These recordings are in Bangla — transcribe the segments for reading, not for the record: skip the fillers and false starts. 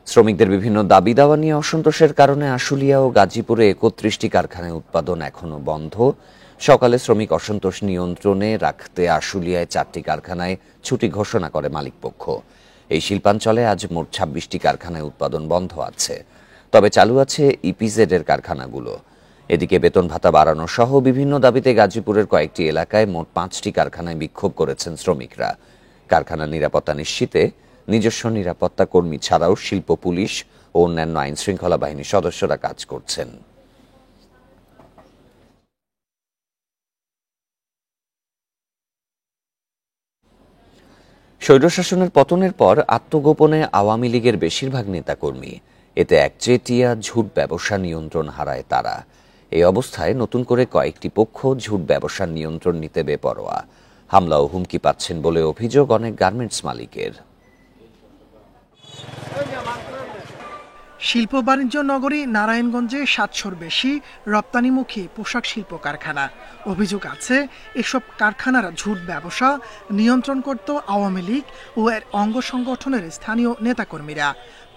শ্রমিকদের বিভিন্ন দাবি দাওয়া নিয়ে অসন্তোষের কারণে আশুলিয়া ও গাজীপুরে ৩১টি কারখানায় উৎপাদন এখনো বন্ধ। সকালে শ্রমিক অসন্তোষ নিয়ন্ত্রণে রাখতে আশুলিয়ায় 4টি কারখানায় ছুটি ঘোষণা করে মালিকপক্ষ। এই শিল্পাঞ্চলে আজ মোট ২৬টি কারখানায় উৎপাদন বন্ধ আছে, তবে চালু আছে ইপিজেড এর কারখানাগুলো। এদিকে বেতন ভাতা বাড়ানো সহ বিভিন্ন দাবিতে গাজীপুরের কয়েকটি এলাকায় মোট 5টি কারখানায় বিক্ষোভ করেছেন শ্রমিকরা। কারখানার নিরাপত্তা নিশ্চিতে নিজস্ব নিরাপত্তা কর্মী ছাড়াও শিল্প পুলিশ ও অন্যান্য আইন শৃঙ্খলা বাহিনীর সদস্যরা কাজ করছেন। স্বৈরশাসনের পতনের পর আত্মগোপনে আওয়ামী লীগের বেশিরভাগ নেতাকর্মী, এতে একচেটিয়া ঝুট ব্যবসা নিয়ন্ত্রণ হারায় তারা। এই অবস্থায় নতুন করে কয়েকটি পক্ষ ঝুট ব্যবসার নিয়ন্ত্রণ নিতে বেপরোয়া। হামলা ও হুমকি পাচ্ছেন বলে অভিযোগ অনেক গার্মেন্টস মালিকের। শিল্প বাণিজ্য নগরী নারায়ণগঞ্জে ৭০০-র বেশি রপ্তানিমুখী পোশাক শিল্প কারখানা। অভিযোগ আছে এসব কারখানার ঝুট ব্যবসা নিয়ন্ত্রণ করত আওয়ামী লীগ ও এর অঙ্গ সংগঠনের স্থানীয় নেতাকর্মীরা।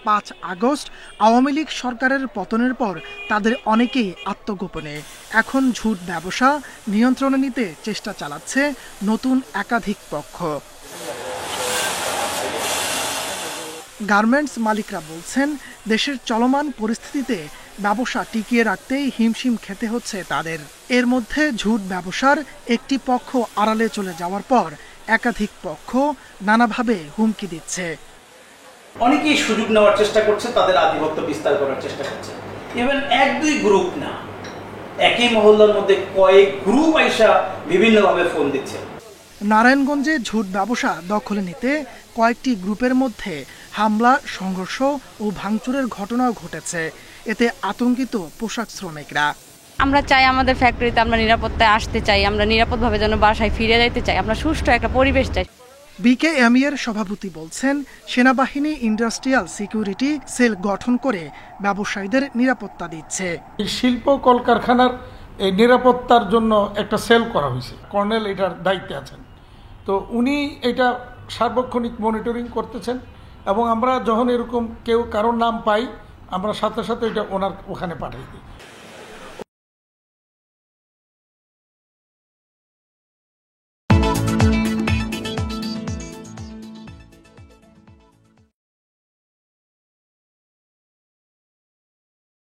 ৫ আগস্ট আওয়ামী লীগ সরকারের পতনের পর তাদের অনেকেই আত্মগোপনে। এখন ঝুট ব্যবসা নিয়ন্ত্রণে নিতে চেষ্টা চালাচ্ছে নতুন একাধিক পক্ষ। গার্মেন্টস মালিকরা বলছেন, দেশের চলমান পরিস্থিতিতে ব্যবসা টিকিয়ে রাখতেই হিমশিম খেতে হচ্ছে তাদের। এর মধ্যে ঝুট ব্যবসার একটি পক্ষ আড়ালে চলে যাওয়ার পর একাধিক পক্ষ নানাভাবে হুমকি দিচ্ছে। অনেকেই সুযোগ নেওয়ার চেষ্টা করছে, তাদের আধিপত্য বিস্তার করার চেষ্টা করছে। ইভেন ১-২ গ্রুপ না, একই মহল্লার মধ্যে কয়েক গ্রুপ আইসা বিভিন্নভাবে ফোন দিচ্ছে। নারায়ণগঞ্জে ঝুট ব্যবসা দখলে নিতে কয়েকটি গ্রুপের মধ্যে হামলা, সংঘর্ষ ও ভাঙচুরের ঘটনাও ঘটেছে। এতে আতঙ্কিত পোশাক শ্রমিকরা। আমরা চাই আমাদের ফ্যাক্টরিতে আমরা নিরাপত্তায় আসতে চাই, আমরা নিরাপদভাবে যেন বাসায় ফিরে যেতে চাই, আমরা সুষ্ঠু একটা পরিবেশ চাই। বিকেএমই এর সভাপতি বলছেন, সেনাবাহিনী ইন্ডাস্ট্রিয়াল সিকিউরিটি সেল গঠন করে ব্যবসায়ীদের নিরাপত্তা দিচ্ছে। শিল্প কলকারখানার এই নিরাপত্তার জন্য একটা সেল করা হয়েছে, কর্নেল এটার দায়িত্বে আছেন। তো উনি এটা সার্বক্ষণিক মনিটরিং করতেছেন এবং আমরা যখন এরকম কেউ কারোর নাম পাই আমরা সাথে সাথে এটা ওনার ওখানে পাঠিয়ে দিই।